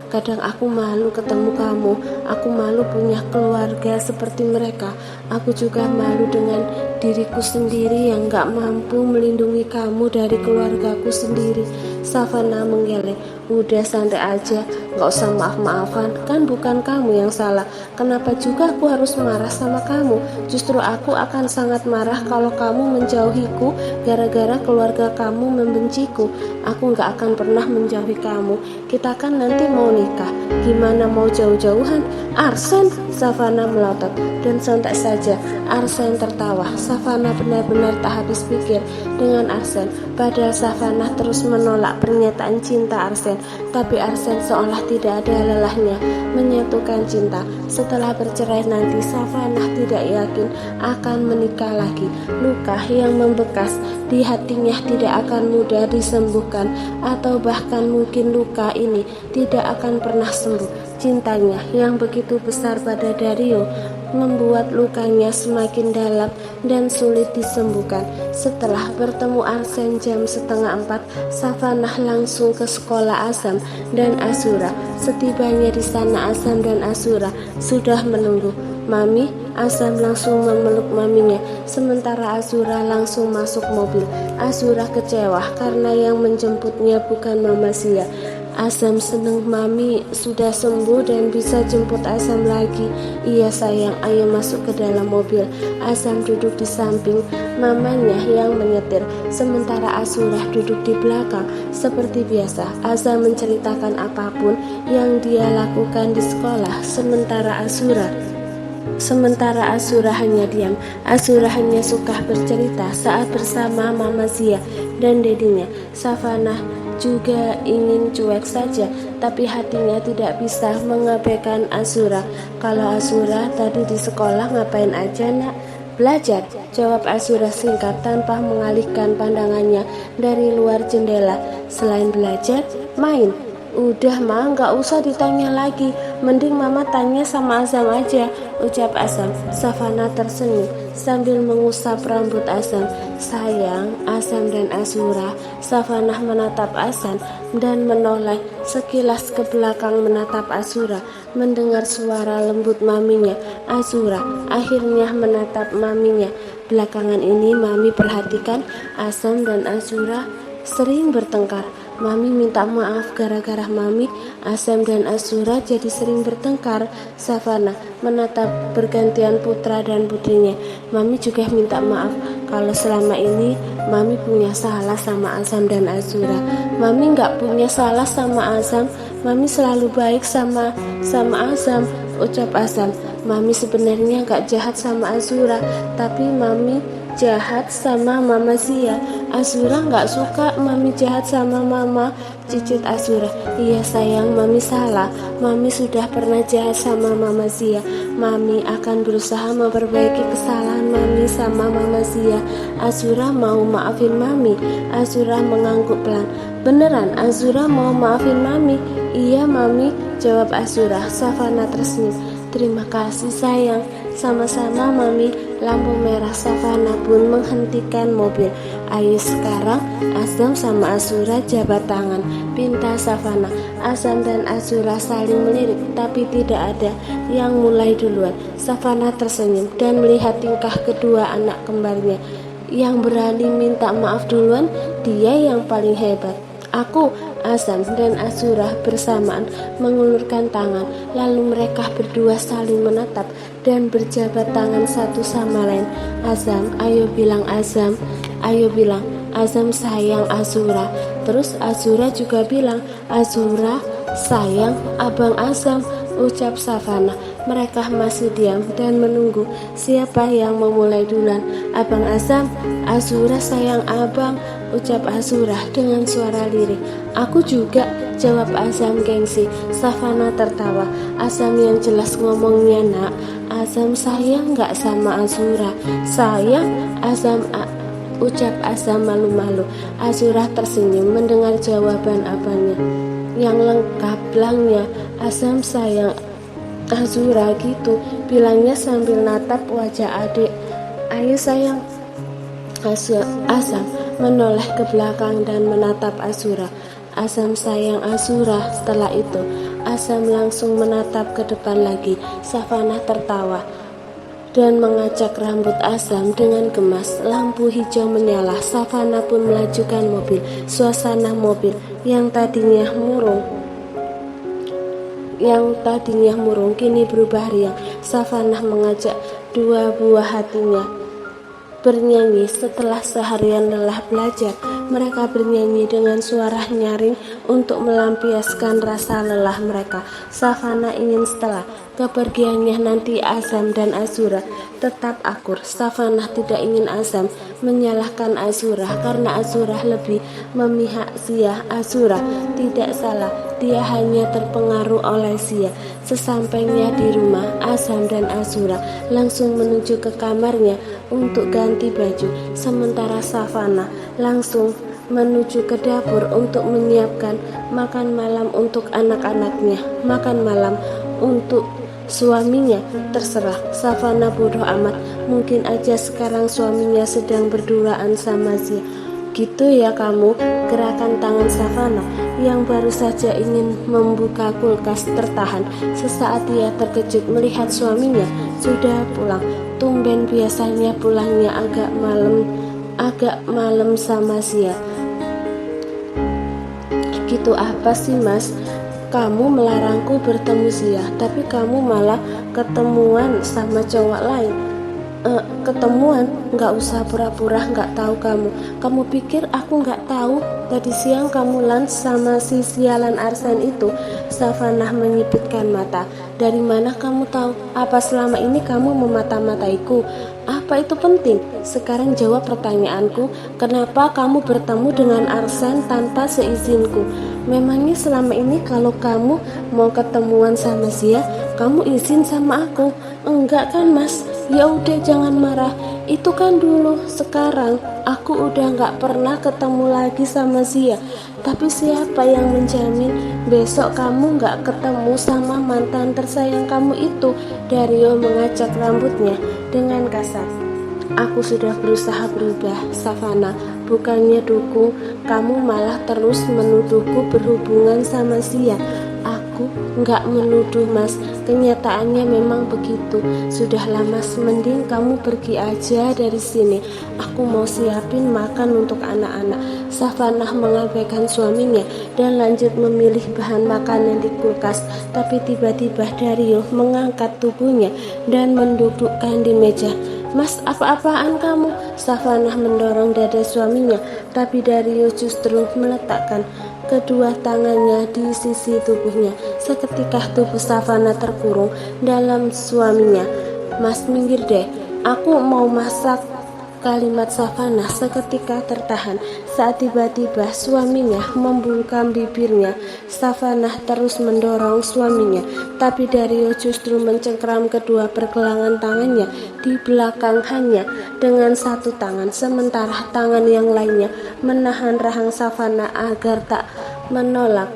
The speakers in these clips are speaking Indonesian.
Kadang aku malu ketemu kamu. Aku malu punya keluarga seperti mereka. Aku juga malu dengan diriku sendiri yang gak mampu melindungi kamu dari keluargaku sendiri. Savana menggeleng. Udah santai aja, gak usah maaf-maafan. Kan bukan kamu yang salah. Kenapa juga aku harus marah sama kamu? Justru aku akan sangat marah kalau kamu menjauhiku gara-gara keluarga kamu membenciku. Aku gak akan pernah menjauhi kamu. Kita kan nanti mau nikah. Gimana mau jauh-jauhan? Arsen, Savana melotot. Dan santai saja, Arsen tertawa. Savana benar-benar tak habis pikir dengan Arsen. Padahal Savana terus menolak pernyataan cinta Arsen. Tapi Arsen seolah tidak ada lelahnya menyatukan cinta. Setelah bercerai nanti, Savana tidak yakin akan menikah lagi. Luka yang membekas di hatinya tidak akan mudah disembuhkan, atau bahkan mungkin luka ini tidak akan pernah sembuh. Cintanya yang begitu besar pada Dario membuat lukanya semakin dalam dan sulit disembuhkan. Setelah bertemu Arsen jam 3:30, Savana langsung ke sekolah Azam dan Azura. Setibanya di sana, Azam dan Azura sudah menunggu. Mami, Azam langsung memeluk maminya, sementara Azura langsung masuk mobil. Azura kecewa karena yang menjemputnya bukan Mama Zia. Azam seneng mami sudah sembuh dan bisa jemput Azam lagi. Iya sayang, ayo masuk ke dalam mobil. Azam duduk di samping mamanya yang menyetir, sementara Azura duduk di belakang. Seperti biasa, Azam menceritakan apapun yang dia lakukan di sekolah, sementara Azura hanya diam. Azura hanya suka bercerita saat bersama Mama Zia dan dedinya. Savana juga ingin cuek saja, tapi hatinya tidak bisa mengabaikan Azura. Kalau Azura tadi di sekolah ngapain aja nak? Belajar, jawab Azura singkat tanpa mengalihkan pandangannya dari luar jendela. Selain belajar, main. Udah ma, gak usah ditanya lagi. Mending mama tanya sama Azam aja, ucap Azam. Savana tersenyum sambil mengusap rambut Azam. Sayang, Azam dan Azura. Savana menatap Azam dan menoleh sekilas ke belakang menatap Azura. Mendengar suara lembut maminya, Azura akhirnya menatap maminya. Belakangan ini mami perhatikan Azam dan Azura sering bertengkar. Mami minta maaf gara-gara mami, Azam dan Azura jadi sering bertengkar. Savana menatap bergantian putra dan putrinya. Mami juga minta maaf kalau selama ini mami punya salah sama Azam dan Azura. Mami gak punya salah sama Azam. Mami selalu baik sama Azam, ucap Azam. Mami sebenarnya gak jahat sama Azura, tapi mami jahat sama Mama Zia. Azura gak suka mami jahat sama mama, cicit Azura. Iya sayang, mami salah. Mami sudah pernah jahat sama Mama Zia. Mami akan berusaha memperbaiki kesalahan mami sama Mama Zia. Azura mau maafin mami. Azura mengangguk pelan. Beneran Azura mau maafin mami? Iya mami, jawab Azura. Savana tersenyum. Terima kasih sayang. Sama-sama mami. Lampu merah. Savana pun menghentikan mobil. Ayo sekarang Azam sama Azura jabat tangan, pinta Savana. Azam dan Azura saling melirik, tapi tidak ada yang mulai duluan. Savana tersenyum dan melihat tingkah kedua anak kembarnya. Yang berani minta maaf duluan, dia yang paling hebat. Aku, Azam dan Azura bersamaan mengulurkan tangan, lalu mereka berdua saling menatap dan berjabat tangan satu sama lain. Azam, ayo bilang Azam, ayo bilang Azam sayang Azura. Terus Azura juga bilang, Azura sayang Abang Azam, ucap Savana. Mereka masih diam dan menunggu siapa yang memulai duluan. Abang Azam, Azura sayang abang, ucap Azura dengan suara lirih. Aku juga, jawab Azam gengsi. Savana tertawa. Azam yang jelas ngomongnya nak. Azam sayang gak sama Azura? Sayang, Azam ucap Azam malu-malu. Azura tersenyum mendengar jawaban abangnya yang lengkap. Belangnya, Azam sayang Azura gitu, bilangnya sambil natap wajah adik. Ayo sayang. Azam menoleh ke belakang dan menatap Azura. Azam sayang Azura. Setelah itu Azam langsung menatap ke depan lagi. Savana tertawa dan mengacak rambut Azam dengan gemas. Lampu hijau menyala. Savana pun melajukan mobil. Suasana mobil yang tadinya murung kini berubah riang. Savana mengajak dua buah hatinya bernyanyi. Setelah seharian lelah belajar, mereka bernyanyi dengan suara nyaring untuk melampiaskan rasa lelah mereka. Savana ingin setelah kepergiannya nanti Azam dan Azura tetap akur. Savana tidak ingin Azam menyalahkan Azura karena Azura lebih memihak Zia. Azura tidak salah, dia hanya terpengaruh oleh Zia. Sesampainya di rumah, Azam dan Azura langsung menuju ke kamarnya untuk ganti baju, sementara Savana langsung menuju ke dapur untuk menyiapkan makan malam untuk anak-anaknya. Makan malam untuk suaminya terserah. Savana bodoh amat, mungkin aja sekarang suaminya sedang berduaan sama Zia. Gitu ya kamu. Gerakan tangan Savana yang baru saja ingin membuka kulkas tertahan. Sesaat dia terkejut melihat suaminya sudah pulang. Tumben biasanya pulangnya agak malam sama Zia. Gitu apa sih mas? Kamu melarangku bertemu Zia, tapi kamu malah ketemuan sama cowok lain. Ketemuan? Nggak usah pura-pura nggak tahu kamu. Kamu pikir aku nggak tahu? Tadi siang kamu lunch sama si sialan Arsen itu. Savana menyipitkan mata. Dari mana kamu tahu? Apa selama ini kamu memata-mataiku? Apa itu penting? Sekarang jawab pertanyaanku. Kenapa kamu bertemu dengan Arsen tanpa seizinku? Memangnya selama ini kalau kamu mau ketemuan sama Zia, kamu izin sama aku? Enggak kan mas? Ya udah jangan marah. Itu kan dulu. Sekarang aku udah nggak pernah ketemu lagi sama Zia. Tapi siapa yang menjamin besok kamu nggak ketemu sama mantan tersayang kamu itu? Dario mengacak rambutnya dengan kasar. Aku sudah berusaha berubah, Savana. Bukannya dukung, kamu malah terus menuduhku berhubungan sama Zia. Aku nggak menuduh mas, kenyataannya memang begitu. Sudahlah mas, mending kamu pergi aja dari sini. Aku mau siapin makan untuk anak-anak. Savana mengabaikan suaminya dan lanjut memilih bahan makanan di kulkas. Tapi tiba-tiba Dario mengangkat tubuhnya dan mendudukkan di meja. Mas, apa-apaan kamu? Savana mendorong dada suaminya, tapi Dario justru meletakkan kedua tangannya di sisi tubuhnya. Seketika tubuh Savana terkurung dalam suaminya. Mas, minggir deh, aku mau masak. Kalimat Savana seketika tertahan saat tiba-tiba suaminya membungkam bibirnya. Savana terus mendorong suaminya, tapi Dario justru mencengkram kedua pergelangan tangannya di belakang hanya dengan satu tangan, sementara tangan yang lainnya menahan rahang Savana agar tak menolak.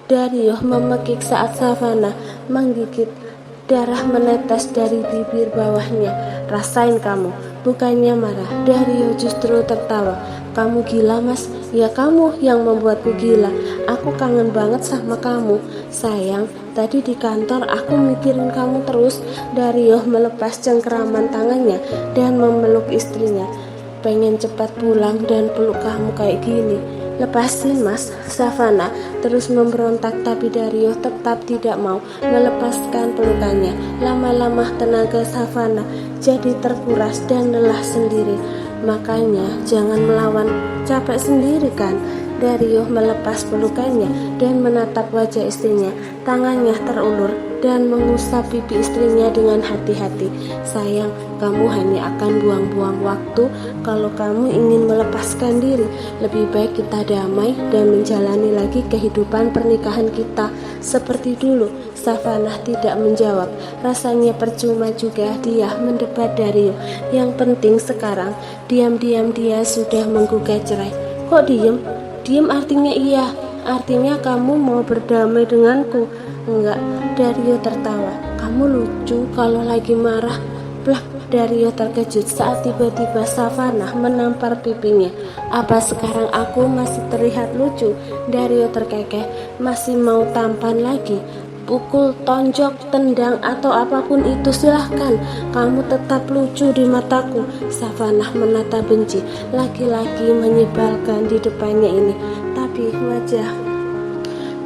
Dario memekik saat Savana menggigit. Darah menetes dari bibir bawahnya. Rasain kamu. Bukannya marah, Dario justru tertawa. Kamu gila mas? Ya kamu yang membuatku gila. Aku kangen banget sama kamu. Sayang, tadi di kantor aku mikirin kamu terus. Dario melepas cengkeraman tangannya dan memeluk istrinya. Pengen cepat pulang dan peluk kamu kayak gini. Lepasin mas. Savana terus memberontak, tapi Dario tetap tidak mau melepaskan pelukannya. Lama-lama tenaga Savana jadi terkuras dan lelah sendiri. Makanya jangan melawan, capek sendiri kan. Dario melepas pelukannya dan menatap wajah istrinya. Tangannya terulur dan mengusap pipi istrinya dengan hati-hati. Sayang, kamu hanya akan buang-buang waktu kalau kamu ingin melepaskan diri. Lebih baik kita damai dan menjalani lagi kehidupan pernikahan kita seperti dulu. Savana tidak menjawab. Rasanya percuma juga dia mendebat Dario. Yang penting sekarang diam-diam dia sudah menggugat cerai. Kok diem? Diem artinya iya. Artinya kamu mau berdamai denganku? Enggak. Dario tertawa. Kamu lucu kalau lagi marah. Plak, Dario terkejut saat tiba-tiba Savannah menampar pipinya. Apa sekarang aku masih terlihat lucu? Dario terkekeh. Masih mau tampan lagi? Pukul, tonjok, tendang, atau apapun itu silahkan. Kamu tetap lucu di mataku. Savannah menata benci. Laki-laki menyebalkan di depannya ini. Tapi wajah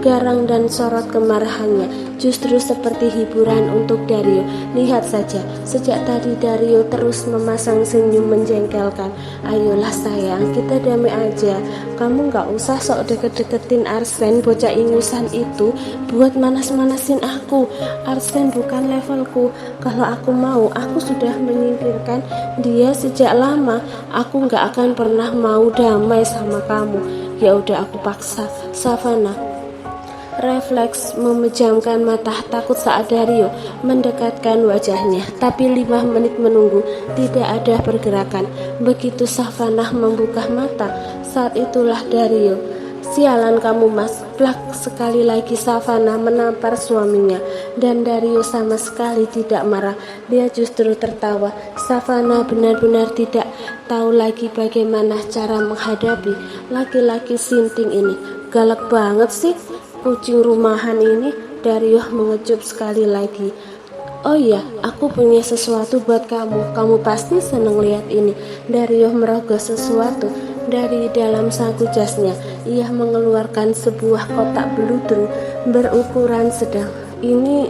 garang dan sorot kemarahannya justru seperti hiburan untuk Dario. Lihat saja, sejak tadi Dario terus memasang senyum menjengkelkan. Ayolah sayang, kita damai aja. Kamu gak usah sok deket-deketin Arsen, bocah ingusan itu, buat manas-manasin aku. Arsen bukan levelku. Kalau aku mau, aku sudah menyingkirkan dia sejak lama. Aku gak akan pernah mau damai sama kamu. Ya udah, aku paksa. Savannah refleks memejamkan mata takut saat Dario mendekatkan wajahnya, tapi 5 menit menunggu tidak ada pergerakan. Begitu Savannah membuka mata, saat itulah Dario. Sialan kamu mas, plak. Sekali lagi Savannah menampar suaminya, dan Dario sama sekali tidak marah. Dia justru tertawa. Savannah benar-benar tidak tahu lagi bagaimana cara menghadapi laki-laki sinting ini. Galak banget sih kucing rumahan ini. Dario mengecup sekali lagi. Oh iya, aku punya sesuatu buat kamu. Kamu pasti seneng lihat ini. Dario merogoh sesuatu dari dalam saku jasnya. Ia mengeluarkan sebuah kotak beludru berukuran sedang. Ini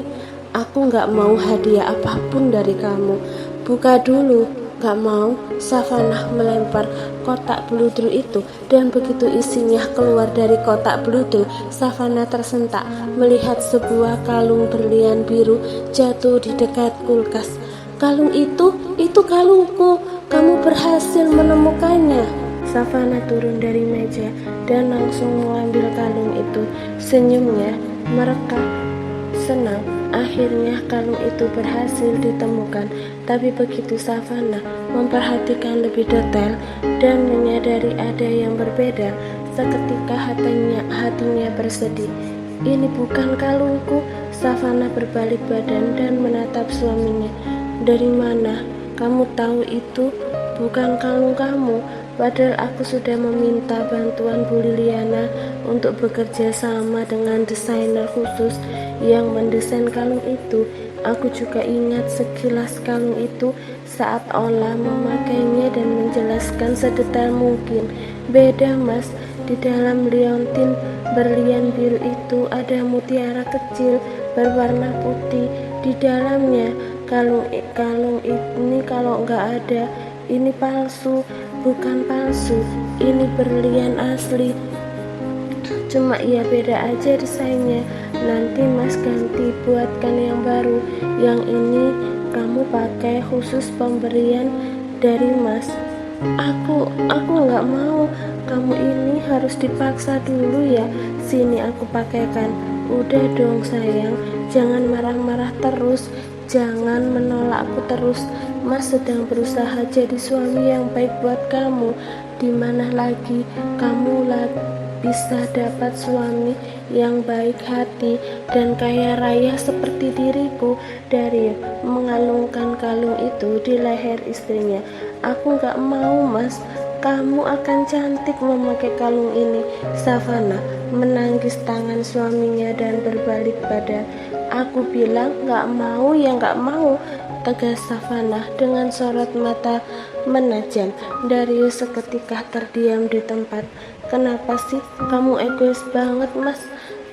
aku gak mau hadiah apapun dari kamu. Buka dulu. Gak mau. Savannah melempar kotak beludru itu, dan begitu isinya keluar dari kotak beludru, Savannah tersentak melihat sebuah kalung berlian biru jatuh di dekat kulkas. Kalung itu kalungku. Kamu berhasil menemukannya. Savannah turun dari meja dan langsung mengambil kalung itu. Senyumnya merekah senang. Akhirnya kalung itu berhasil ditemukan. Tapi begitu Savannah memperhatikan lebih detail dan menyadari ada yang berbeda, seketika hatinya bersedih. Ini bukan kalungku. Savannah berbalik badan dan menatap suaminya. Dari mana kamu tahu itu bukan kalung kamu? Padahal aku sudah meminta bantuan Bu Liliana untuk bekerja sama dengan desainer khusus yang mendesain kalung itu. Aku juga ingat sekilas kalung itu saat Ola memakainya dan menjelaskan sedetail mungkin. Beda mas, di dalam liontin berlian biru itu ada mutiara kecil berwarna putih di dalamnya. Kalung ini kalau nggak ada, ini palsu. Bukan palsu, ini berlian asli. Cuma ya beda aja desainnya. Nanti mas ganti buatkan yang baru. Yang ini kamu pakai khusus pemberian dari mas. Aku nggak mau. Kamu ini harus dipaksa dulu ya. Sini aku pakaikan. Udah dong sayang, jangan marah-marah terus. Jangan menolakku terus. Mas sedang berusaha jadi suami yang baik buat kamu. Dimana lagi kamu bisa dapat suami yang baik hati dan kaya raya seperti diriku. Dario mengalungkan kalung itu di leher istrinya. Aku gak mau mas. Kamu akan cantik memakai kalung ini. Savannah menangis tangan suaminya dan berbalik badan. Aku bilang gak mau ya gak mau, tegas Savannah dengan sorot mata menajam. Dario seketika terdiam di tempat. Kenapa sih kamu egois banget mas?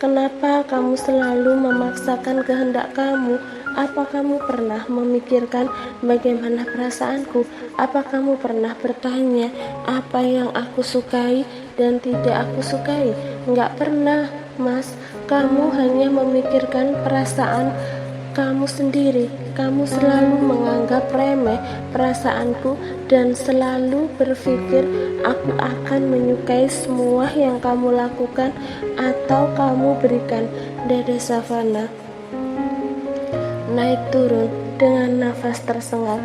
Kenapa kamu selalu memaksakan kehendak kamu? Apa kamu pernah memikirkan bagaimana perasaanku? Apa kamu pernah bertanya apa yang aku sukai dan tidak aku sukai? Enggak pernah, mas. Kamu hanya memikirkan perasaan kamu sendiri. Kamu selalu menganggap remeh perasaanku dan selalu berpikir aku akan menyukai semua yang kamu lakukan atau kamu berikan. Dada Savannah naik turun dengan nafas tersengal.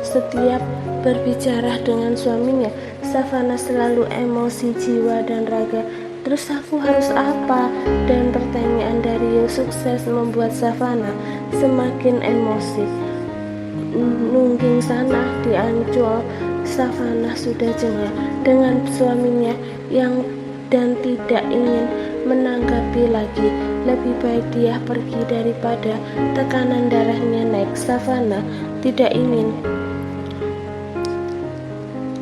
Setiap berbicara dengan suaminya, Savannah selalu emosi jiwa dan raga. Terus aku harus apa? Dan pertanyaan Dario sukses membuat Savannah semakin emosi. nungging sana di Ancol. Savana sudah jengah dengan suaminya dan tidak ingin menanggapi lagi. Lebih baik dia pergi daripada tekanan darahnya naik. Savana tidak ingin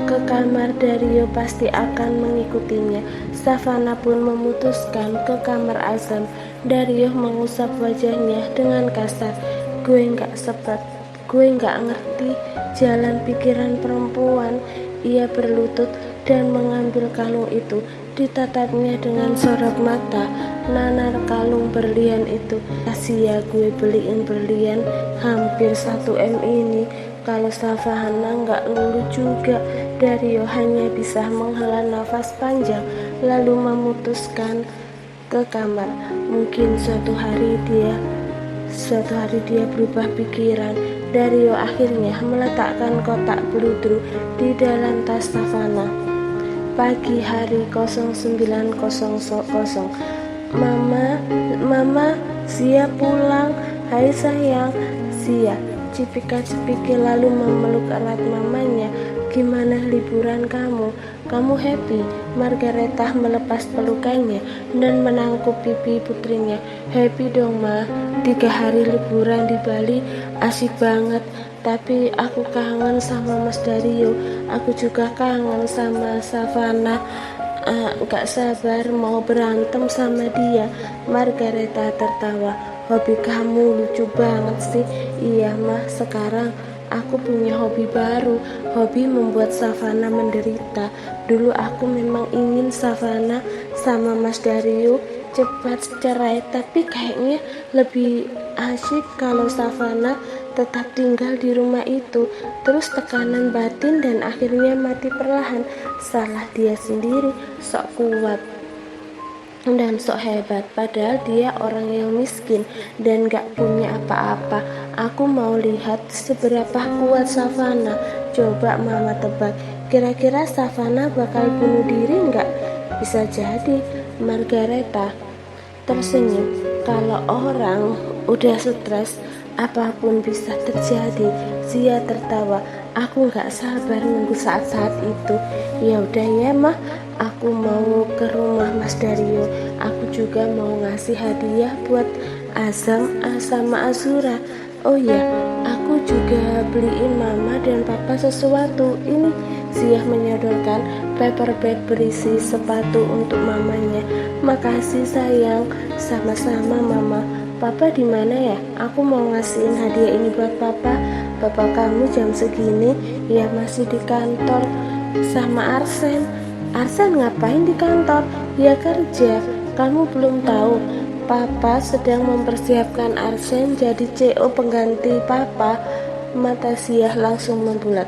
ke kamar. Dario pasti akan mengikutinya. Savana pun memutuskan ke kamar Azam. Dario mengusap wajahnya dengan kasar. Gue nggak ngerti jalan pikiran perempuan. Ia berlutut dan mengambil kalung itu. Ditatapnya dengan sorot mata. Nanar kalung berlian itu. Asia, gue beliin berlian hampir 1 M ini. Kalau Savana nggak lulu juga. Dario hanya bisa menghela nafas panjang lalu memutuskan ke kamar. Mungkin suatu hari dia berubah pikiran. Dario akhirnya meletakkan kotak peluru di dalam tas Savana. Pagi hari 09.00. Mama, Zia pulang. Hai sayang. Zia cipika-cipiki lalu memeluk erat mamanya. Gimana liburan kamu? Kamu happy? Margareta melepas pelukannya dan menangkup pipi putrinya. Happy dong ma, 3 hari liburan di Bali asik banget. Tapi aku kangen sama Mas Dario. Aku juga kangen sama Savana. Gak sabar mau berantem sama dia. Margareta tertawa. Hobi kamu lucu banget sih. Iya mah, sekarang aku punya hobi baru. Hobi membuat Savana menderita. Dulu aku memang ingin Savana sama Mas Dario cepat cerai, tapi kayaknya lebih asyik kalau Savana tetap tinggal di rumah itu. Terus tekanan batin dan akhirnya mati perlahan. Salah dia sendiri, sok kuat dan sok hebat, padahal dia orang yang miskin dan gak punya apa-apa. Aku mau lihat seberapa kuat Savana. Coba mama tebak, kira-kira Savana bakal bunuh diri gak? Bisa jadi. Margareta tersenyum. Kalau orang udah stres, apapun bisa terjadi. Zia tertawa. Aku gak sabar nunggu saat-saat itu. Ya udah ya mah, aku mau ke rumah Mas Dario. Aku juga mau ngasih hadiah buat Azam sama Azura. Oh ya, aku juga beliin mama dan papa sesuatu. Ini Zia menyodorkan paper bag berisi sepatu untuk mamanya. Makasih sayang. Sama-sama mama. Papa di mana ya? Aku mau ngasihin hadiah ini buat papa. Papa kamu jam segini ya masih di kantor sama Arsen. Arsen ngapain di kantor? Ya kerja. Kamu belum tahu? Papa sedang mempersiapkan Arsen jadi CO pengganti papa. Mata Zia langsung membulat.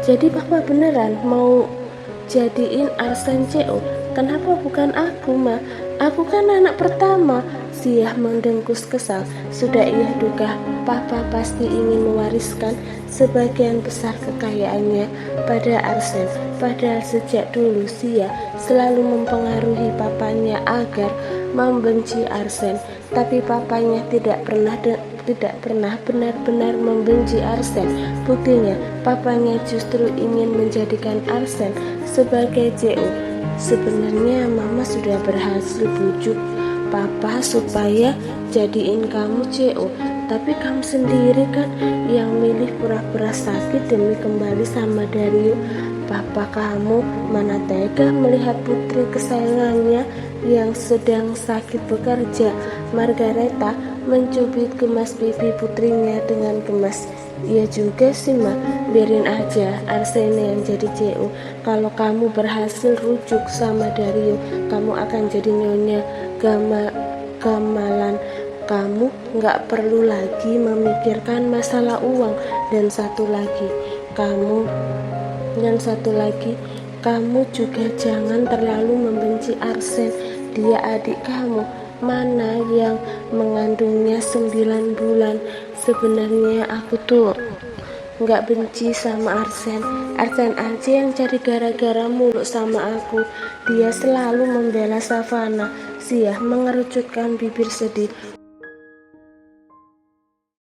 Jadi papa beneran mau jadiin Arsen CO? Kenapa bukan aku ma? Aku kan anak pertama. Zia mendengkus kesal. Sudah ia duga papa pasti ingin mewariskan sebagian besar kekayaannya pada Arsen. Padahal sejak dulu Zia selalu mempengaruhi papanya agar membenci Arsen. Tapi papanya tidak pernah benar-benar membenci Arsen. Buktinya papanya justru ingin menjadikan Arsen sebagai CO. Sebenarnya mama sudah berhasil bujuk papa supaya jadiin kamu CO, tapi kamu sendiri kan yang milih pura-pura sakit demi kembali sama Dario. Papa kamu mana tega melihat putri kesayangannya yang sedang sakit bekerja. Margareta mencubit gemas pipi putrinya dengan gemas. Iya juga sih ma, biarin aja Arsene yang jadi CO. Kalau kamu berhasil rujuk sama Dario, kamu akan jadi nyonya Gamalan. Kamu gak perlu lagi memikirkan masalah uang. Dan satu lagi, kamu juga jangan terlalu membenci Arsen. Dia adik kamu. Mana yang mengandungnya 9 bulan. Sebenarnya aku tuh gak benci sama Arsen. Arsen aja yang cari gara-gara mulu sama aku. Dia selalu membela Savana. Zia mengerucutkan bibir sedih.